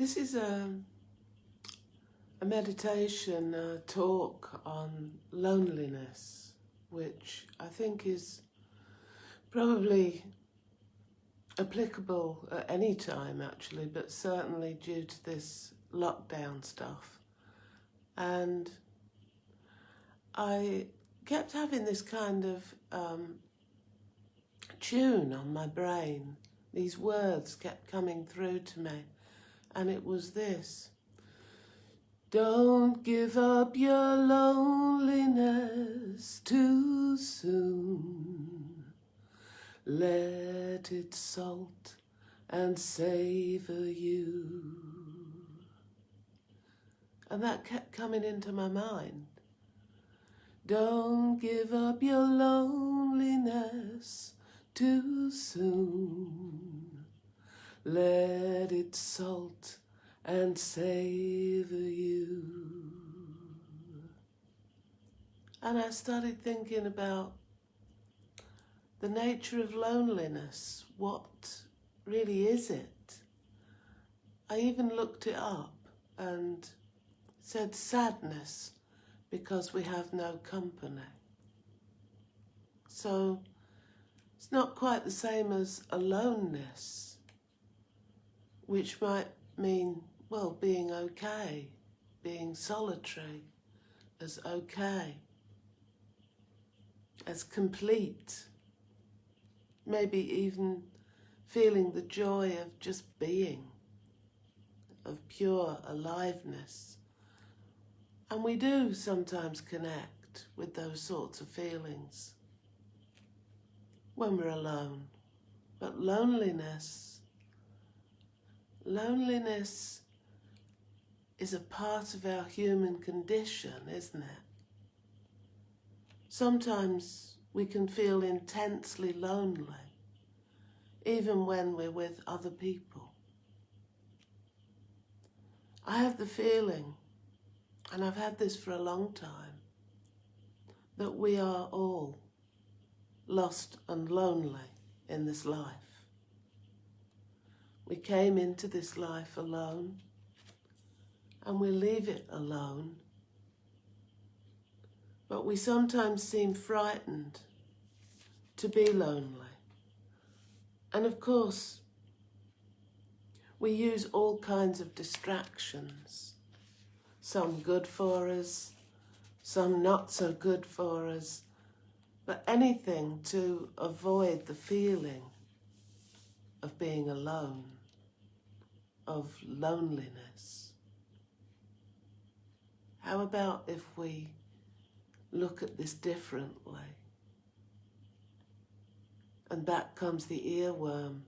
This is a meditation talk on loneliness, which I think is probably applicable at any time actually, but certainly due to this lockdown stuff. And I kept having this kind of tune on my brain. These words kept coming through to me, and it was this: don't give up your loneliness too soon. Let it salt and savour you. And that kept coming into my mind. Don't give up your loneliness too soon. Let it salt and savour you. And I started thinking about the nature of loneliness. What really is it? I even looked it up and said sadness because we have no company. So it's not quite the same as aloneness, which might mean, well, being okay, being solitary as okay, as complete, maybe even feeling the joy of just being, of pure aliveness. And we do sometimes connect with those sorts of feelings when we're alone. But loneliness is a part of our human condition, isn't it? Sometimes we can feel intensely lonely, even when we're with other people. I have the feeling, and I've had this for a long time, that we are all lost and lonely in this life. We came into this life alone, and we leave it alone. But we sometimes seem frightened to be lonely. And of course, we use all kinds of distractions, some good for us, some not so good for us, but anything to avoid the feeling of being alone, of loneliness. How about if we look at this differently? And back comes the earworm.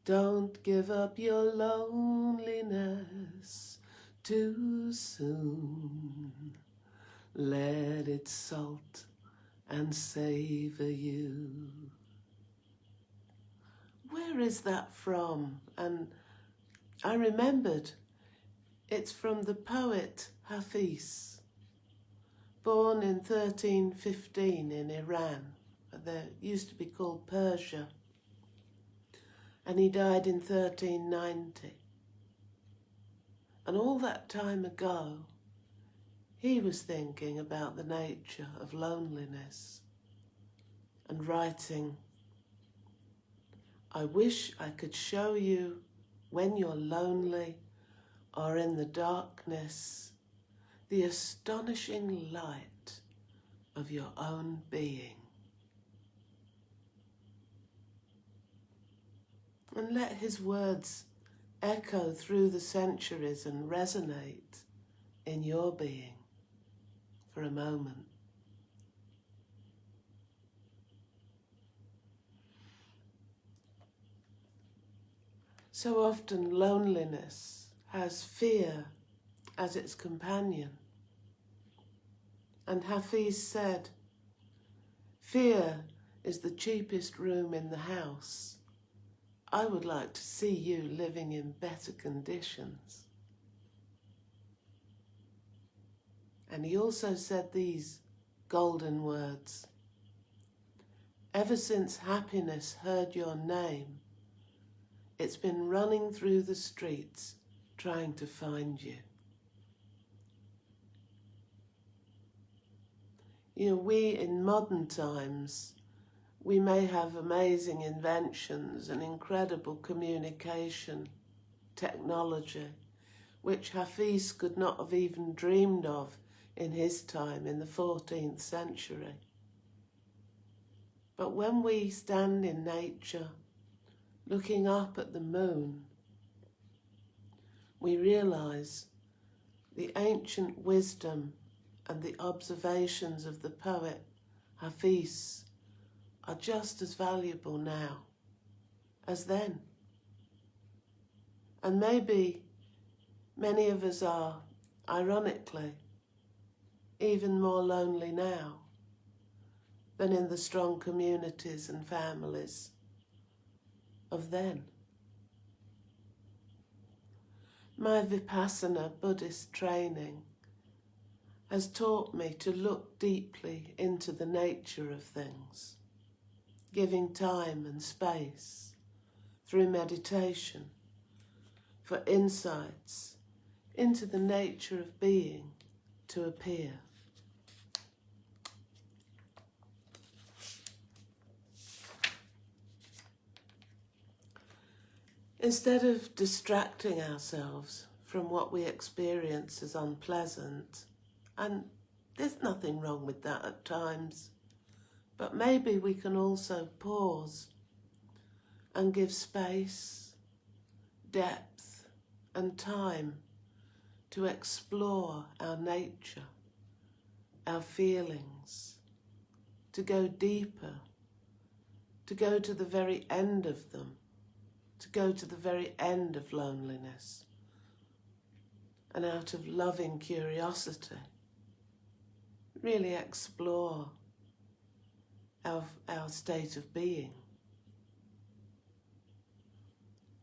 Don't give up your loneliness too soon. Let it salt and savour you. Where is that from? And I remembered it's from the poet Hafiz, born in 1315 in Iran. There used to be called Persia. And he died in 1390. And all that time ago, he was thinking about the nature of loneliness and writing, I wish I could show you when you're lonely or in the darkness, the astonishing light of your own being. And let his words echo through the centuries and resonate in your being for a moment. So often loneliness has fear as its companion. And Hafiz said, fear is the cheapest room in the house. I would like to see you living in better conditions. And he also said these golden words: ever since happiness heard your name, It's been running through the streets trying to find you. You know, we in modern times, we may have amazing inventions and incredible communication technology, which Hafiz could not have even dreamed of in his time in the 14th century. But when we stand in nature, looking up at the moon, we realise the ancient wisdom and the observations of the poet Hafiz are just as valuable now as then. And maybe many of us are, ironically, even more lonely now than in the strong communities and families of then. My Vipassana Buddhist training has taught me to look deeply into the nature of things, giving time and space through meditation for insights into the nature of being to appear. Instead of distracting ourselves from what we experience as unpleasant, and there's nothing wrong with that at times, but maybe we can also pause and give space, depth, and time to explore our nature, our feelings, to go deeper, to go to the very end of them, to go to the very end of loneliness, and out of loving curiosity, really explore our state of being.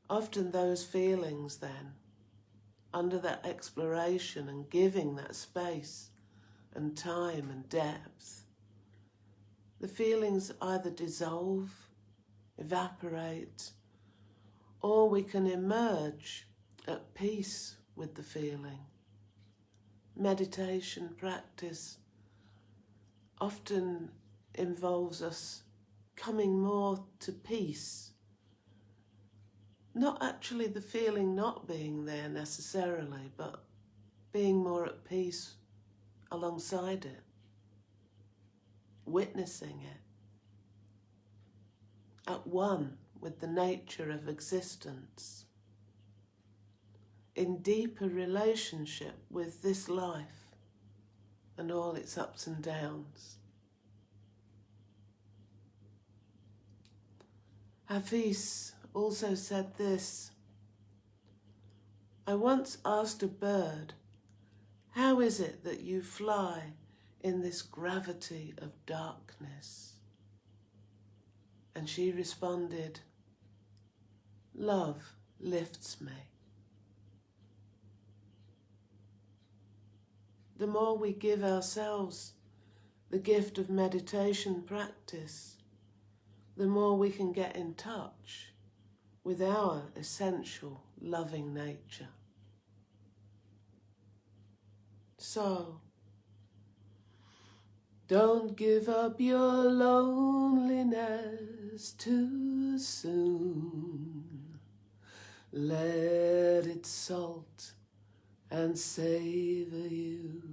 Often those feelings then, under that exploration and giving that space and time and depth, the feelings either dissolve, evaporate, or we can emerge at peace with the feeling. Meditation practice often involves us coming more to peace. Not actually the feeling not being there necessarily, but being more at peace alongside it, witnessing it, at one with the nature of existence, in deeper relationship with this life and all its ups and downs. Hafiz also said this: I once asked a bird, how is it that you fly in this gravity of darkness? And she responded, love lifts me. The more we give ourselves the gift of meditation practice, the more we can get in touch with our essential loving nature. So, don't give up your loneliness too soon. Let it salt and savor you.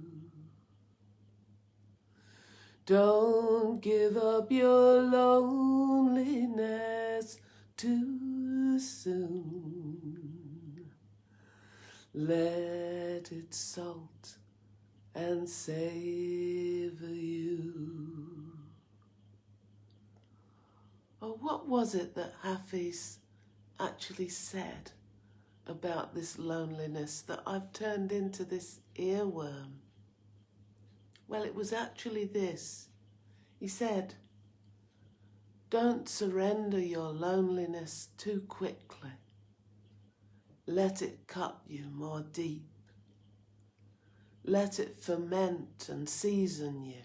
Don't give up your loneliness too soon. Let it salt and savor you. Oh, what was it that Hafiz actually said about this loneliness that I've turned into this earworm? Well, it was actually this. He said, don't surrender your loneliness too quickly. Let it cut you more deep. Let it ferment and season you,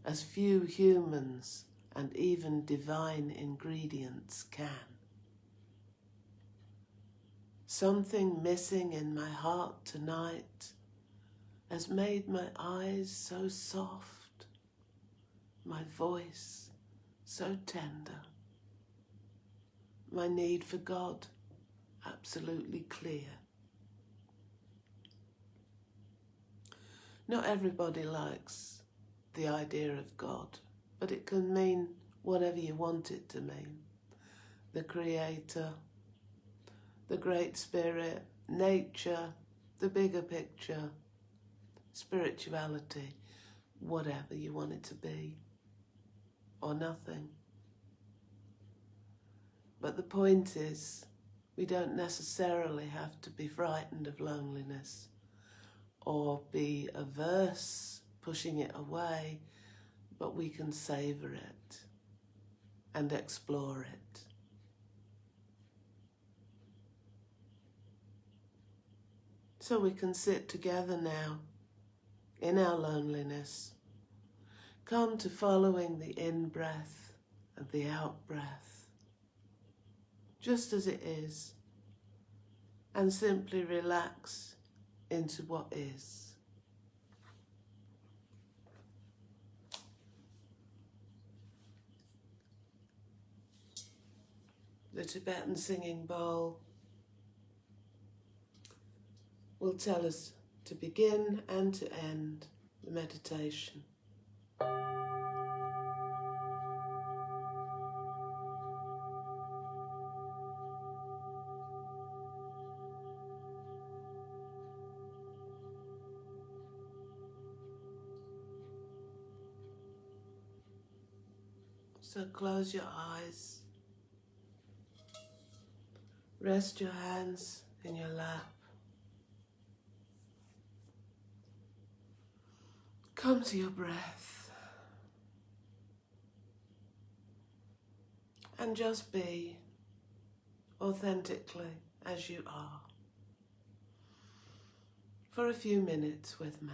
as few humans and even divine ingredients can. Something missing in my heart tonight has made my eyes so soft, my voice so tender, my need for God absolutely clear. Not everybody likes the idea of God, but it can mean whatever you want it to mean. The Creator, the Great Spirit, nature, the bigger picture, spirituality, whatever you want it to be, or nothing. But the point is, we don't necessarily have to be frightened of loneliness or be averse, pushing it away, but we can savour it and explore it. So we can sit together now in our loneliness, come to following the in-breath and the out-breath, just as it is, and simply relax into what is. The Tibetan singing bowl will tell us to begin and to end the meditation. So close your eyes, rest your hands in your lap. Come to your breath and just be authentically as you are for a few minutes with me.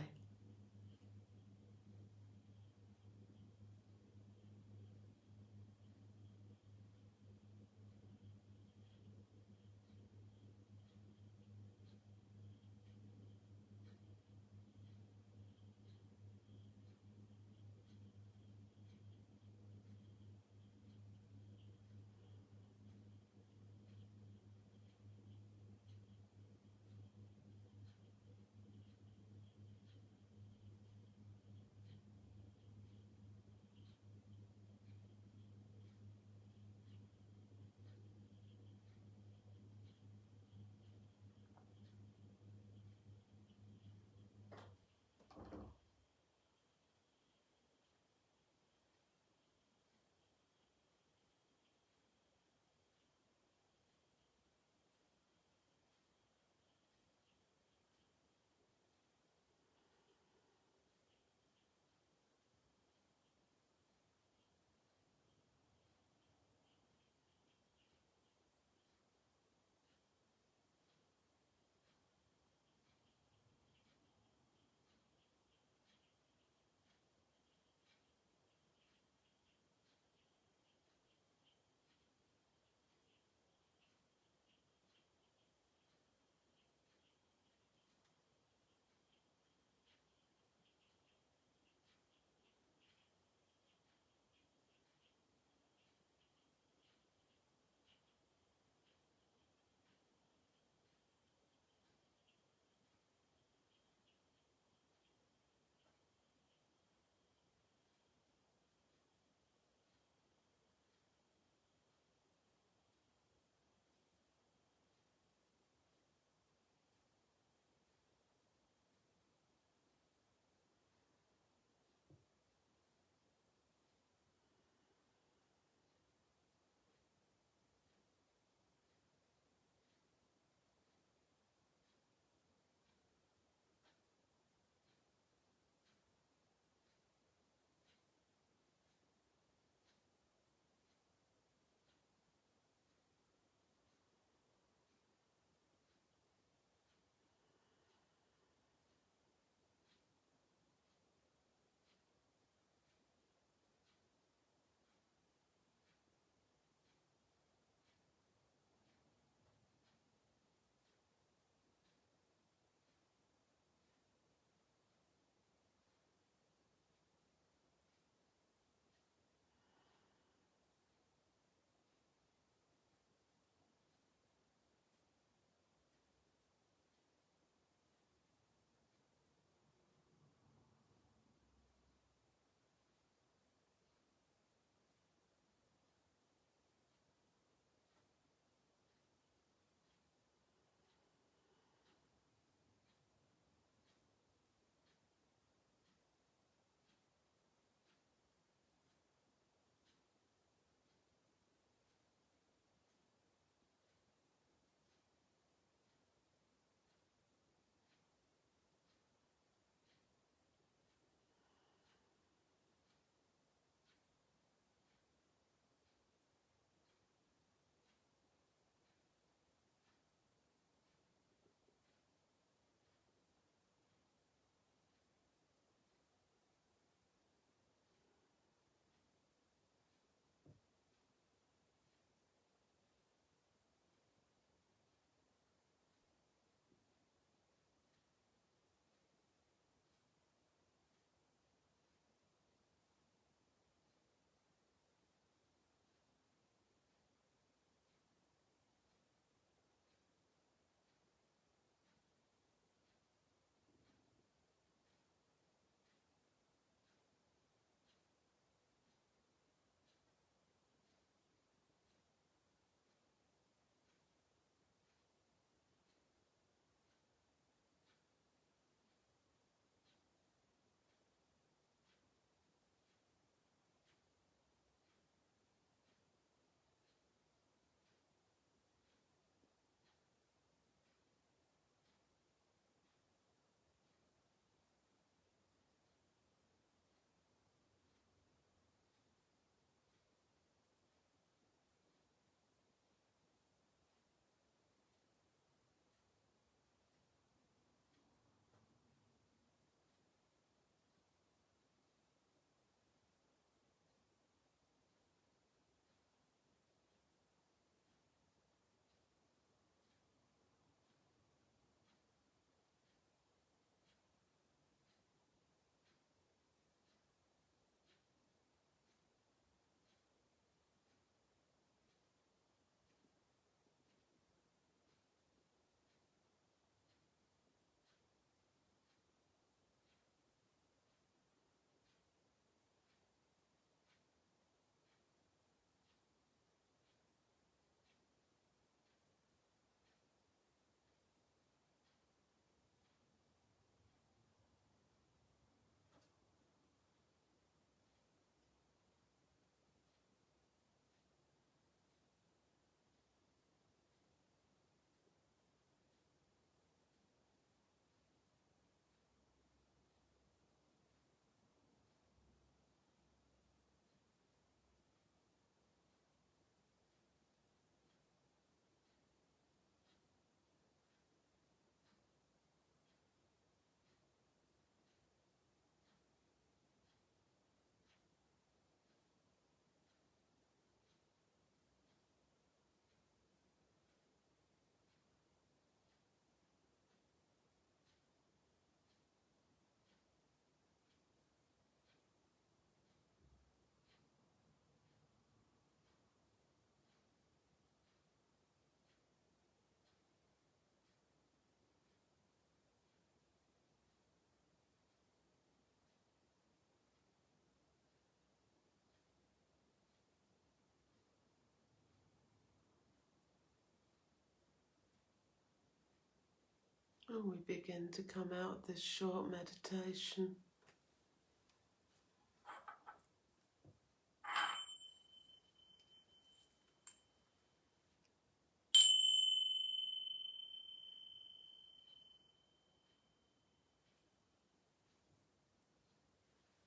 And we begin to come out of this short meditation.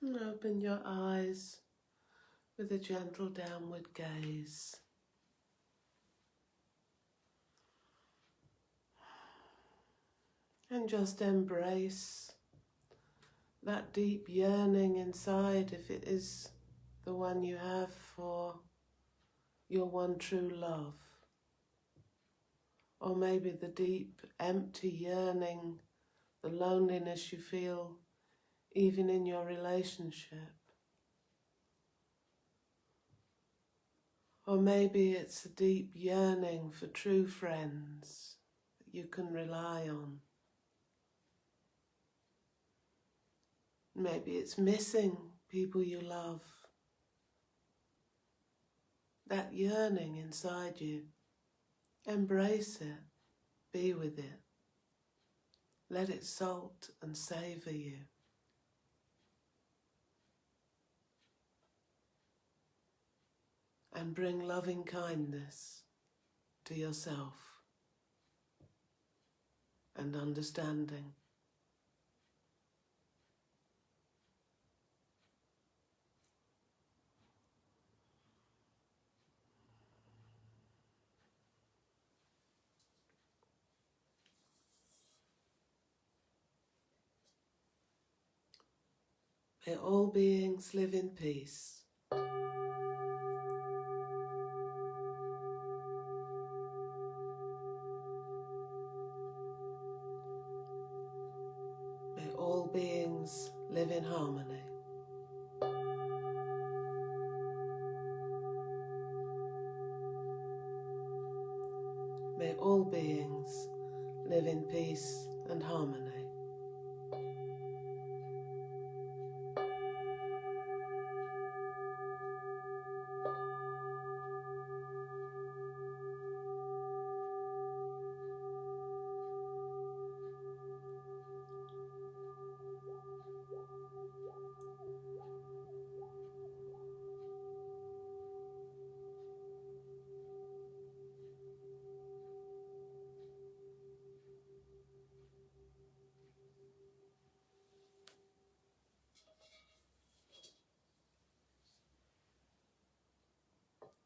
And open your eyes with a gentle downward gaze. And just embrace that deep yearning inside, if it is the one you have for your one true love. Or maybe the deep, empty yearning, the loneliness you feel even in your relationship. Or maybe it's a deep yearning for true friends that you can rely on. Maybe it's missing people you love. That yearning inside you, embrace it, be with it. Let it salt and savour you. And bring loving kindness to yourself and understanding. May all beings live in peace. May all beings live in harmony. May all beings live in peace and harmony.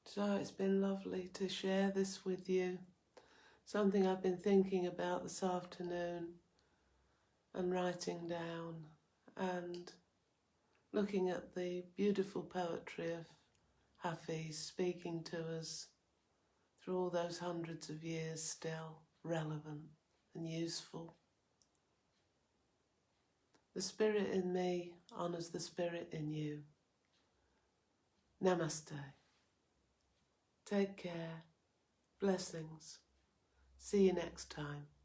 So it's been lovely to share this with you. Something I've been thinking about this afternoon and writing down and looking at the beautiful poetry of Hafiz speaking to us through all those hundreds of years, still relevant and useful. The spirit in me honours the spirit in you. Namaste. Take care. Blessings. See you next time.